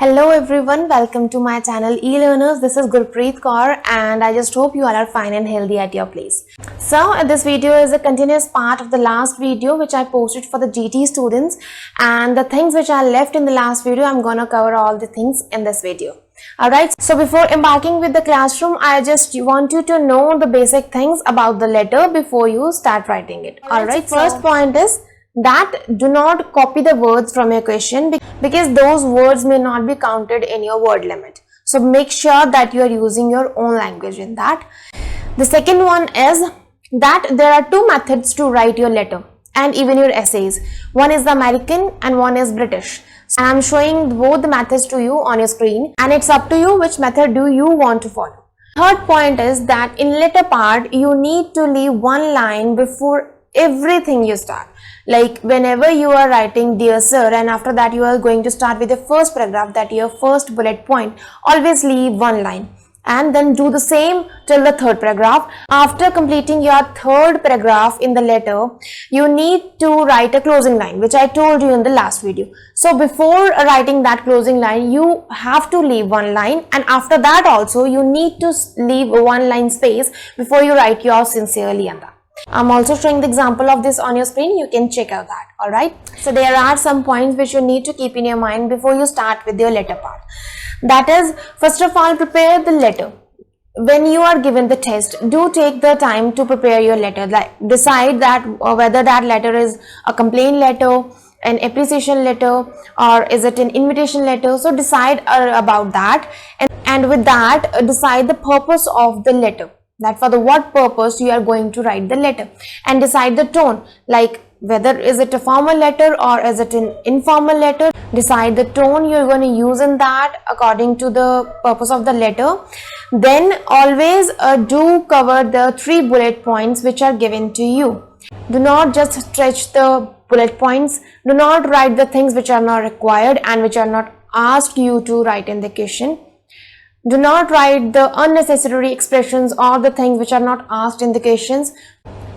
Hello everyone, welcome to my channel e-learners. This is Gurpreet Kaur and I just hope you all are fine and healthy at your place. So this video is a continuous part of the last video which I posted for the GT students, and the things which I left in the last video, I'm gonna cover all the things in this video. Alright, so before embarking with the classroom, I just want you to know the basic things about the letter before you start writing it. Alright, first point is that do not copy the words from your question because those words may not be counted in your word limit. So make sure that you are using your own language in that. The second one is that there are two methods to write your letter and even your essays. One is the American and one is British. And I'm showing both the methods to you on your screen, and it's up to you which method do you want to follow. Third point is that in letter part you need to leave one line before everything you start. Like whenever you are writing dear sir and after that you are going to start with the first paragraph, that your first bullet point, always leave one line and then do the same till the third paragraph. After completing your third paragraph in the letter, you need to write a closing line which I told you in the last video. So before writing that closing line, you have to leave one line, and after that also you need to leave one line space before you write your sincerely and that. I'm also showing the example of this on your screen. You can check out that. Alright. So there are some points which you need to keep in your mind before you start with your letter part. That is, first of all, prepare the letter. When you are given the test, do take the time to prepare your letter. Like decide that whether that letter is a complaint letter, an appreciation letter, or is it an invitation letter. So decide about that, and with that decide the purpose of the letter. That for the what purpose you are going to write the letter, and decide the tone, like whether is it a formal letter or is it an informal letter. Decide the tone you're going to use in that according to the purpose of the letter. Then always do cover the 3 bullet points which are given to you. Do not just stretch the bullet points. Do not write the things which are not required and which are not asked you to write in the question. Do not write the unnecessary expressions or the things which are not asked in the questions.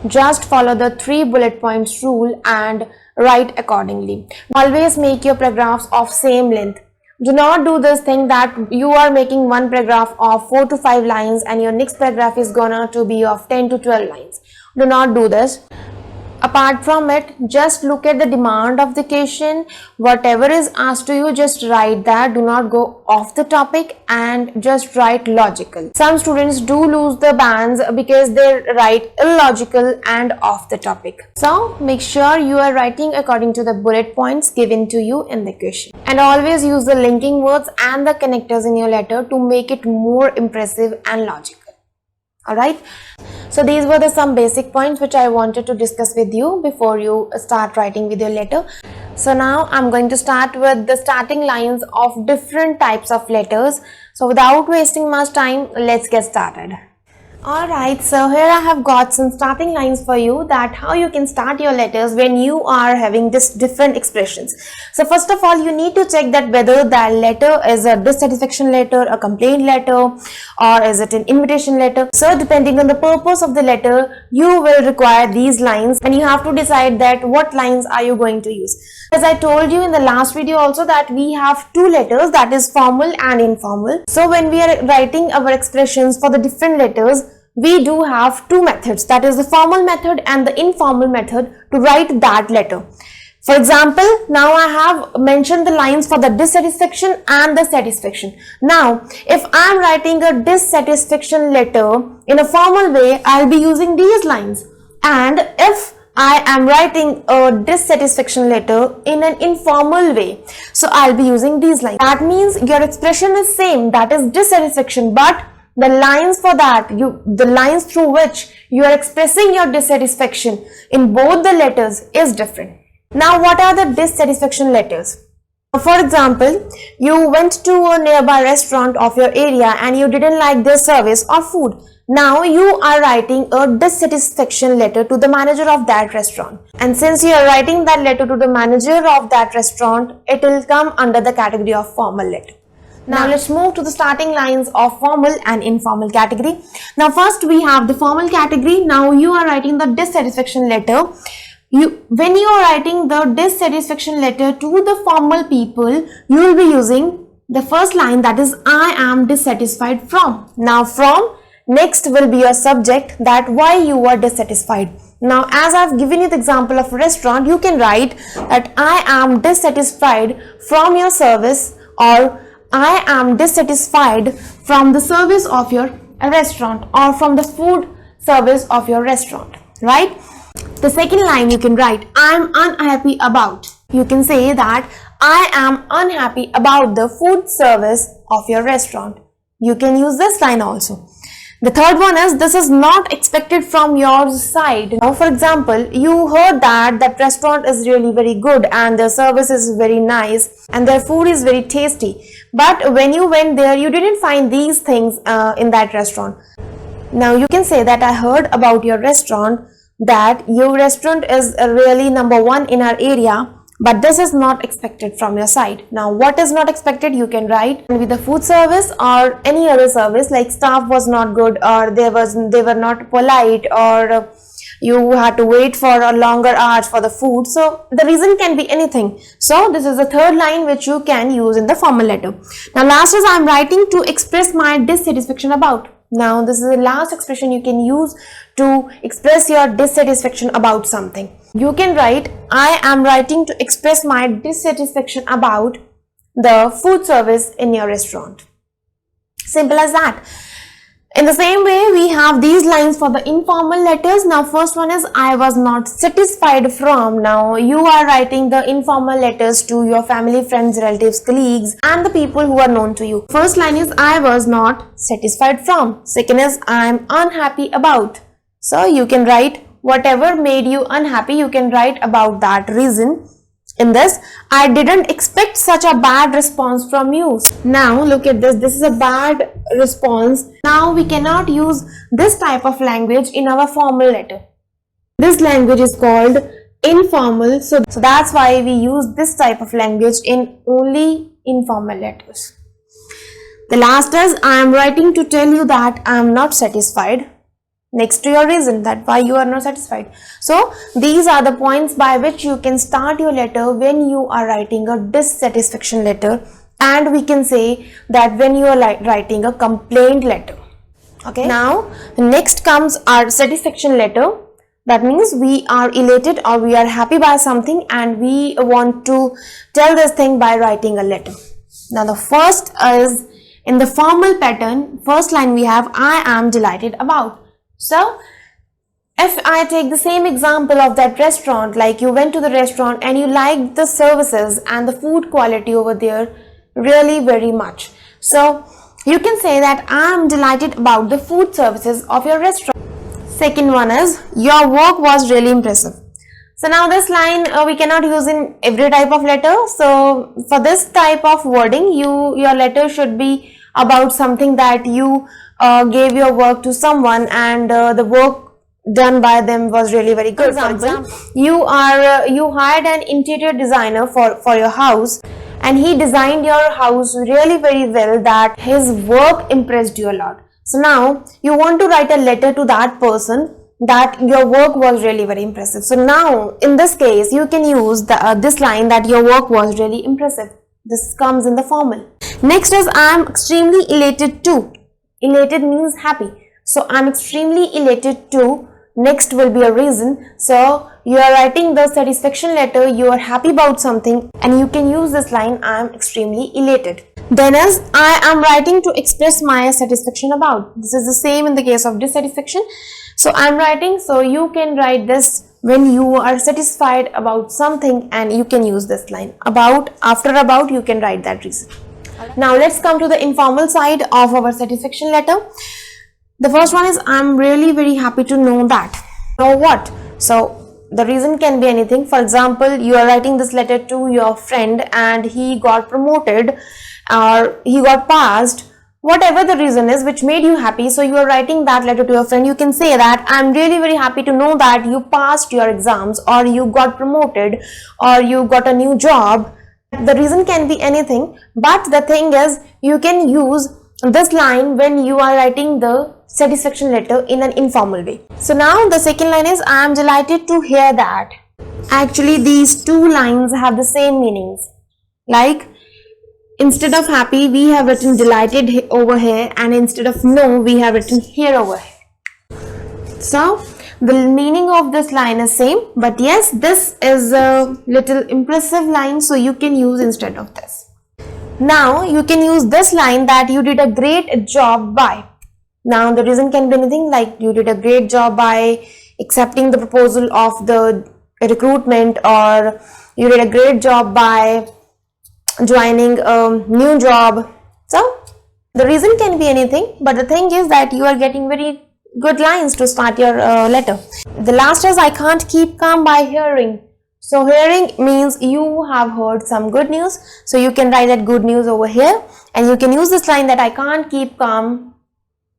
Just follow the 3 bullet points rule and write accordingly. Always make your paragraphs of same length. Do not do this thing that you are making one paragraph of 4 to 5 lines and your next paragraph is gonna to be of 10 to 12 lines. Do not do this. Apart from it, just look at the demand of the question. Whatever is asked to you, just write that. Do not go off the topic and just write logical. Some students do lose the bands because they write illogical and off the topic. So make sure you are writing according to the bullet points given to you in the question. And always use the linking words and the connectors in your letter to make it more impressive and logical. Alright, so these were some basic points which I wanted to discuss with you before you start writing with your letter. So now I'm going to start with the starting lines of different types of letters. So without wasting much time, let's get started. Alright, so here I have got some starting lines for you, that how you can start your letters when you are having this different expressions. So first of all, you need to check that whether that letter is a dissatisfaction letter, a complaint letter, or is it an invitation letter. So depending on the purpose of the letter, you will require these lines, and you have to decide that what lines are you going to use. As I told you in the last video also, that we have 2 letters, that is formal and informal. So when we are writing our expressions for the different letters, we do have 2 methods, that is the formal method and the informal method to write that letter. For example, now I have mentioned the lines for the dissatisfaction and the satisfaction. Now, if I am writing a dissatisfaction letter in a formal way, I'll be using these lines. And if I am writing a dissatisfaction letter in an informal way, so I'll be using these lines. That means your expression is same, that is dissatisfaction, but the lines for that, the lines through which you are expressing your dissatisfaction in both the letters is different. Now, what are the dissatisfaction letters? For example, you went to a nearby restaurant of your area and you didn't like their service or food. Now you are writing a dissatisfaction letter to the manager of that restaurant. And since you are writing that letter to the manager of that restaurant, it will come under the category of formal letter. Now let's move to the starting lines of formal and informal category. Now first we have the formal category. Now you are writing the dissatisfaction letter. When you are writing the dissatisfaction letter to the formal people, you will be using the first line, that is I am dissatisfied from. Now from, next will be your subject, that why you are dissatisfied. Now as I've given you the example of a restaurant, you can write that I am dissatisfied from your service, or I am dissatisfied from the service of your restaurant, or from the food service of your restaurant, right? The second line you can write, I am unhappy about. You can say that I am unhappy about the food service of your restaurant. You can use this line also. The third one is, this is not expected from your side. Now for example, you heard that that restaurant is really very good and their service is very nice and their food is very tasty. But when you went there, you didn't find these things in that restaurant. Now you can say that I heard about your restaurant, that your restaurant is really number one in our area, but this is not expected from your side. Now what is not expected, you can write with the food service or any other service, like staff was not good, or they were not polite, or you had to wait for a longer hours for the food. So the reason can be anything. So this is the third line which you can use in the formal letter. Now last is, I am writing to express my dissatisfaction about. Now this is the last expression you can use to express your dissatisfaction about something. You can write, I am writing to express my dissatisfaction about the food service in your restaurant. Simple as that. In the same way, we have these lines for the informal letters. Now first one is, I was not satisfied from. Now you are writing the informal letters to your family, friends, relatives, colleagues and the people who are known to you. First line is, I was not satisfied from. Second is, I am unhappy about. So you can write whatever made you unhappy, you can write about that reason. In this, I didn't expect such a bad response from you. Now look at this, this is a bad response. Now we cannot use this type of language in our formal letter. This language is called informal, so that's why we use this type of language in only informal letters. The last is, I am writing to tell you that I am not satisfied, next to your reason, that why you are not satisfied. So these are the points by which you can start your letter when you are writing a dissatisfaction letter, and we can say that when you are writing a complaint letter. Okay, now next comes our satisfaction letter. That means we are elated or we are happy by something and we want to tell this thing by writing a letter. Now the first is, in the formal pattern, first line we have, I am delighted about. So if I take the same example of that restaurant, like you went to the restaurant and you liked the services and the food quality over there really very much. So you can say that I am delighted about the food services of your restaurant. Second one is, your work was really impressive. So now this line we cannot use in every type of letter. So for this type of wording, your letter should be about something that you gave your work to someone and the work done by them was really very good. For example, you hired an interior designer for your house and he designed your house really very well, that his work impressed you a lot. So now you want to write a letter to that person that your work was really very impressive. So now in this case you can use this line, that your work was really impressive. This comes in the formal. Next is, I am extremely elated to. Elated means happy. So I am extremely elated to. Next will be a reason. So you are writing the satisfaction letter, you are happy about something and you can use this line, I am extremely elated. Then is, I am writing to express my satisfaction about. This is the same in the case of dissatisfaction. So I am writing, so you can write this when you are satisfied about something and you can use this line. About, after about you can write that reason. Now let's come to the informal side of our satisfaction letter. The first one is, I am really very happy to know that. Know what? So the reason can be anything. For example, you are writing this letter to your friend and he got promoted or he got passed. Whatever the reason is which made you happy, so you are writing that letter to your friend. You can say that I am really very happy to know that you passed your exams, or you got promoted, or you got a new job. The reason can be anything, but the thing is you can use this line when you are writing the satisfaction letter in an informal way. So now the second line is, I am delighted to hear that. Actually these two lines have the same meanings. Like instead of happy we have written delighted over here, and instead of no we have written here over here. So the meaning of this line is same, but yes, this is a little impressive line, so you can use instead of this. Now you can use this line that you did a great job by. Now the reason can be anything, like you did a great job by accepting the proposal of the recruitment, or you did a great job by joining a new job. So the reason can be anything, but the thing is that you are getting very good lines to start your letter. The last is I can't keep calm by hearing. So hearing means you have heard some good news, so you can write that good news over here, and you can use this line that I can't keep calm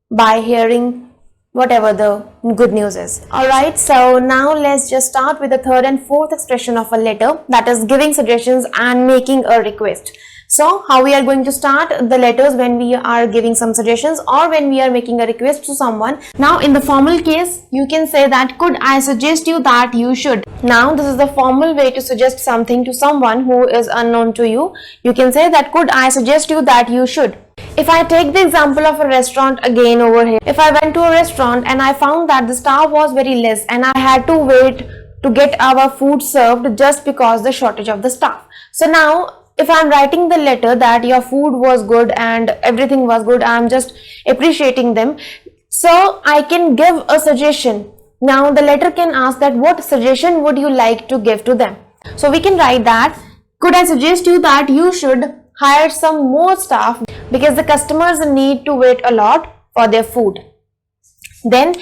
by hearing whatever the good news is. Alright, so now let's just start with the third and fourth expression of a letter, that is giving suggestions and making a request. So how we are going to start the letters when we are giving some suggestions or when we are making a request to someone. Now in the formal case, you can say that could I suggest you that you should. Now this is the formal way to suggest something to someone who is unknown to you. You can say that could I suggest you that you should. If I take the example of a restaurant again over here, if I went to a restaurant and I found that the staff was very less and I had to wait to get our food served just because the shortage of the staff. So now if I'm writing the letter that your food was good and everything was good, I'm just appreciating them, so I can give a suggestion. Now the letter can ask that what suggestion would you like to give to them. So we can write that could I suggest you that you should hire some more staff because the customers need to wait a lot for their food. Then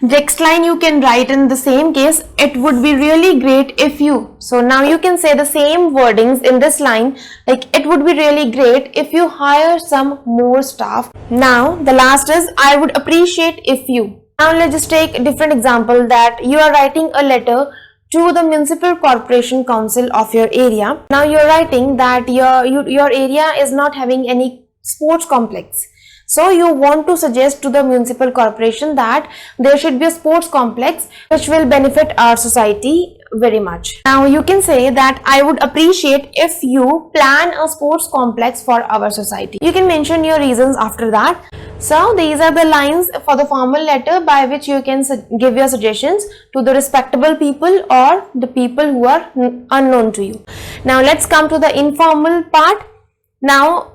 next line you can write in the same case, it would be really great if you. So now you can say the same wordings in this line, like it would be really great if you hire some more staff. Now the last is I would appreciate if you. Now let's just take a different example, that you are writing a letter to the municipal corporation council of your area. Now you are writing that your area is not having any sports complex. So you want to suggest to the municipal corporation that there should be a sports complex which will benefit our society very much. Now you can say that I would appreciate if you plan a sports complex for our society. You can mention your reasons after that. So these are the lines for the formal letter by which you can give your suggestions to the respectable people or the people who are unknown to you. Now let's come to the informal part. Now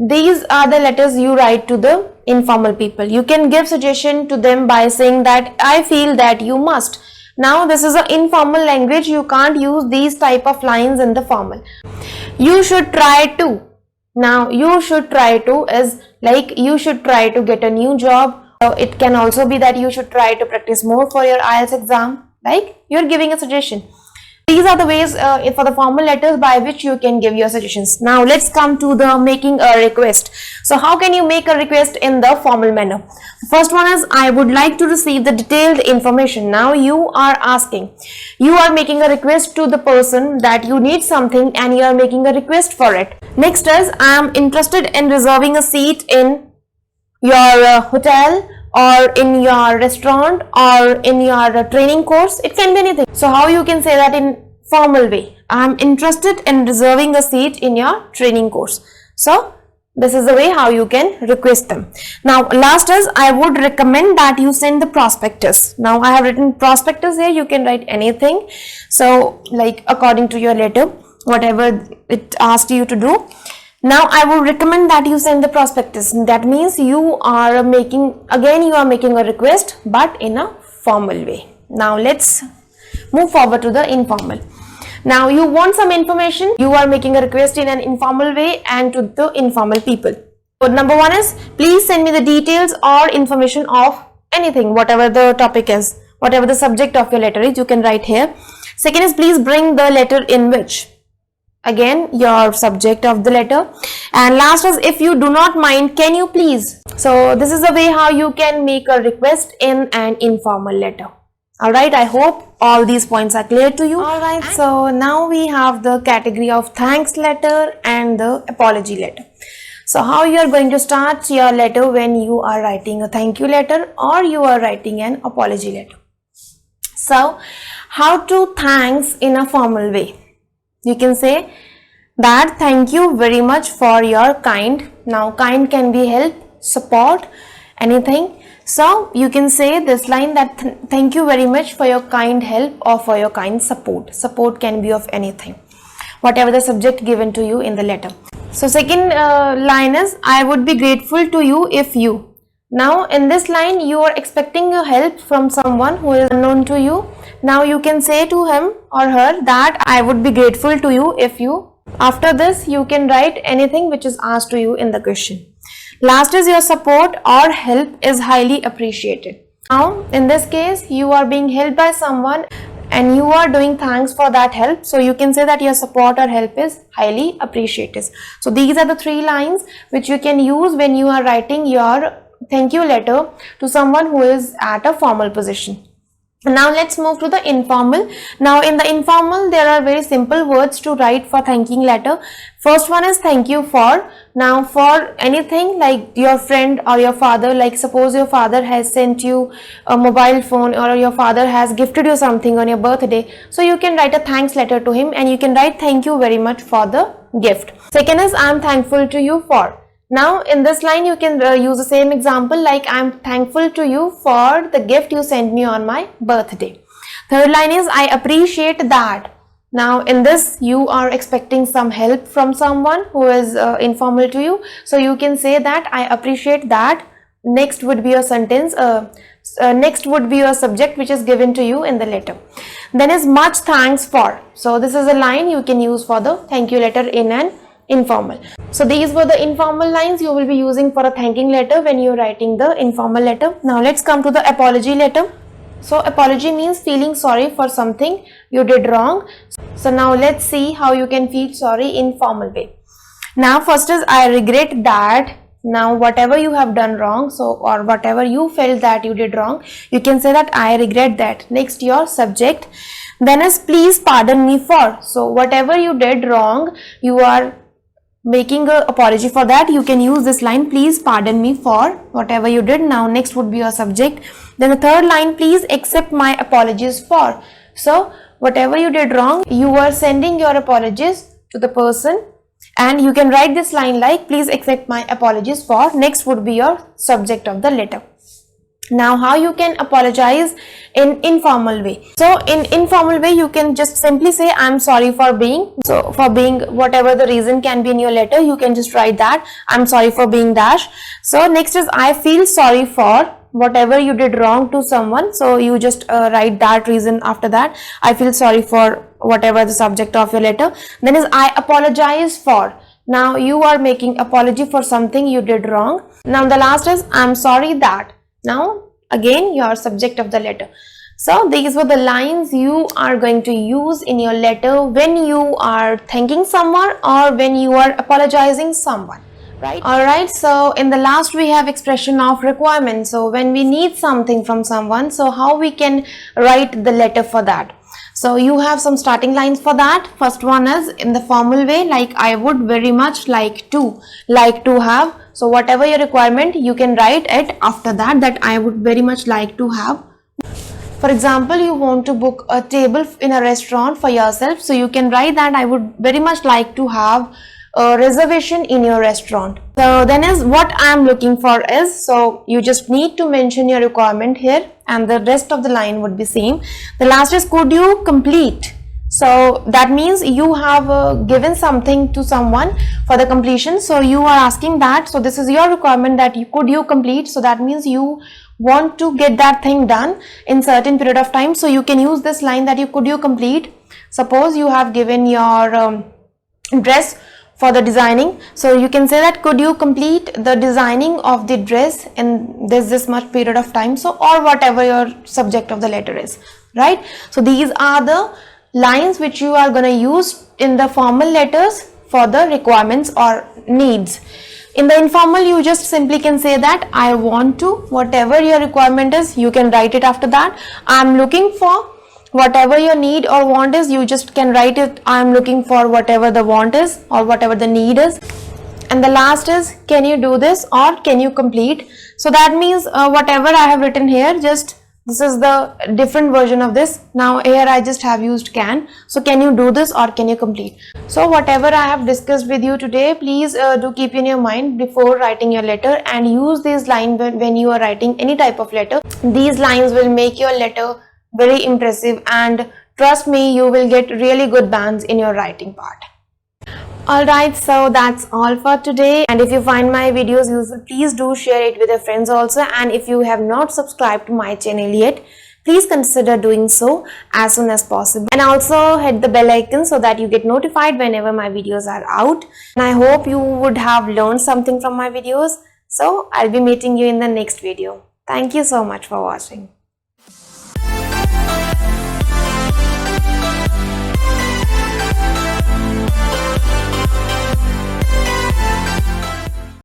these are the letters you write to the informal people. You can give suggestion to them by saying that I feel that you must. Now this is an informal language, you can't use these type of lines in the formal. You should try to. Now you should try to is like you should try to get a new job. It can also be that you should try to practice more for your IELTS exam, like you are giving a suggestion. These are the ways for the formal letters by which you can give your suggestions. Now let's come to the making a request. So how can you make a request in the formal manner? First one is I would like to receive the detailed information. Now you are asking, you are making a request to the person that you need something and you are making a request for it. Next is I am interested in reserving a seat in your hotel or in your restaurant or in your training course. It can be anything. So how you can say that in formal way? I am interested in reserving a seat in your training course. So this is the way how you can request them. Now last is I would recommend that you send the prospectus. Now I have written prospectus here, you can write anything. So like according to your letter, whatever it asked you to do. Now I would recommend that you send the prospectus. That means you are making a request but in a formal way. Now let's move forward to the informal. Now you want some information, you are making a request in an informal way and to the informal people. So number one is please send me the details or information of anything, whatever the topic is, whatever the subject of your letter is, you can write here. Second is please bring the letter in which. Again your subject of the letter. And last is if you do not mind, can you please. So this is the way how you can make a request in an informal letter. Alright, I hope all these points are clear to you. Alright, so now we have the category of thanks letter and the apology letter. So how you are going to start your letter when you are writing a thank you letter or you are writing an apology letter. So how to thanks in a formal way? You can say that thank you very much for your kind. Now kind can be help, support, anything. So you can say this line that thank you very much for your kind help or for your kind support. Support can be of anything, whatever the subject given to you in the letter. So second line is I would be grateful to you if you. Now in this line you are expecting a help from someone who is unknown to you. Now you can say to him or her that I would be grateful to you if you. After this you can write anything which is asked to you in the question. Last is your support or help is highly appreciated. Now in this case you are being helped by someone and you are doing thanks for that help, so you can say that your support or help is highly appreciated. So these are the three lines which you can use when you are writing your thank you letter to someone who is at a formal position. Now let's move to the informal. Now in the informal there are very simple words to write for thanking letter. First one is thank you for. Now for anything like your friend or your father, like suppose your father has sent you a mobile phone or your father has gifted you something on your birthday, so you can write a thanks letter to him and you can write thank you very much for the gift. Second is I am thankful to you for. Now in this line you can use the same example like I am thankful to you for the gift you sent me on my birthday. Third line is I appreciate that. Now in this you are expecting some help from someone who is informal to you, so you can say that I appreciate that. Next would be a sentence, next would be a subject which is given to you in the letter. Then is much thanks for. So this is a line you can use for the thank you letter in an informal. So these were the informal lines you will be using for a thanking letter when you are writing the informal letter. Now let's come to the apology letter. So apology means feeling sorry for something you did wrong. So now let's see how you can feel sorry in formal way. Now first is I regret that. Now whatever you have done wrong, so or whatever you felt that you did wrong, you can say that I regret that. Next your subject. Then is please pardon me for. So whatever you did wrong, you are making an apology for that. You can use this line please pardon me for whatever you did. Now next would be your subject. Then the third line please accept my apologies for. So whatever you did wrong, you are sending your apologies to the person and you can write this line like please accept my apologies for. Next would be your subject of the letter. Now how you can apologize in informal way. So in informal way you can just simply say I'm sorry for being. So for being whatever the reason can be in your letter, you can just write that I'm sorry for being dash. So next is I feel sorry for whatever you did wrong to someone. So you just write that reason after that. I feel sorry for whatever the subject of your letter. Then is I apologize for. Now you are making apology for something you did wrong. Now the last is I'm sorry that. Now again your subject of the letter. So these were the lines you are going to use in your letter when you are thanking someone or when you are apologizing someone, right? Alright, so in the last we have expression of requirement. So when we need something from someone, so how we can write the letter for that. So you have some starting lines for that. First one is in the formal way like I would very much like to have. So whatever your requirement, you can write it after that I would very much like to have. For example, you want to book a table in a restaurant for yourself, so you can write that I would very much like to have a reservation in your restaurant. So then is what I am looking for is, so you just need to mention your requirement here and the rest of the line would be same. The last is could you complete. So that means you have given something to someone for the completion. So you are asking that. So this is your requirement that could you complete. So that means you want to get that thing done in certain period of time. So you can use this line that could you complete. Suppose you have given your dress for the designing. So you can say that could you complete the designing of the dress in this much period of time. So or whatever your subject of the letter is, right? So these are the lines which you are going to use in the formal letters for the requirements or needs. In the informal, you just simply can say that I want to, whatever your requirement is, you can write it after that. I am looking for, whatever your need or want is, you just can write it. I am looking for whatever the want is or whatever the need is. And the last is, can you do this or can you complete? So that means whatever I have written here, just This is the different version of this. Now here I just have used can. So can you do this or can you complete? So whatever I have discussed with you today, please do keep in your mind before writing your letter, and use these lines when you are writing any type of letter. These lines will make your letter very impressive, and trust me, you will get really good bands in your writing part. Alright, so that's all for today, and if you find my videos useful, please do share it with your friends also, and if you have not subscribed to my channel yet, please consider doing so as soon as possible, and also hit the bell icon so that you get notified whenever my videos are out. And I hope you would have learned something from my videos. So I'll be meeting you in the next video. Thank you so much for watching.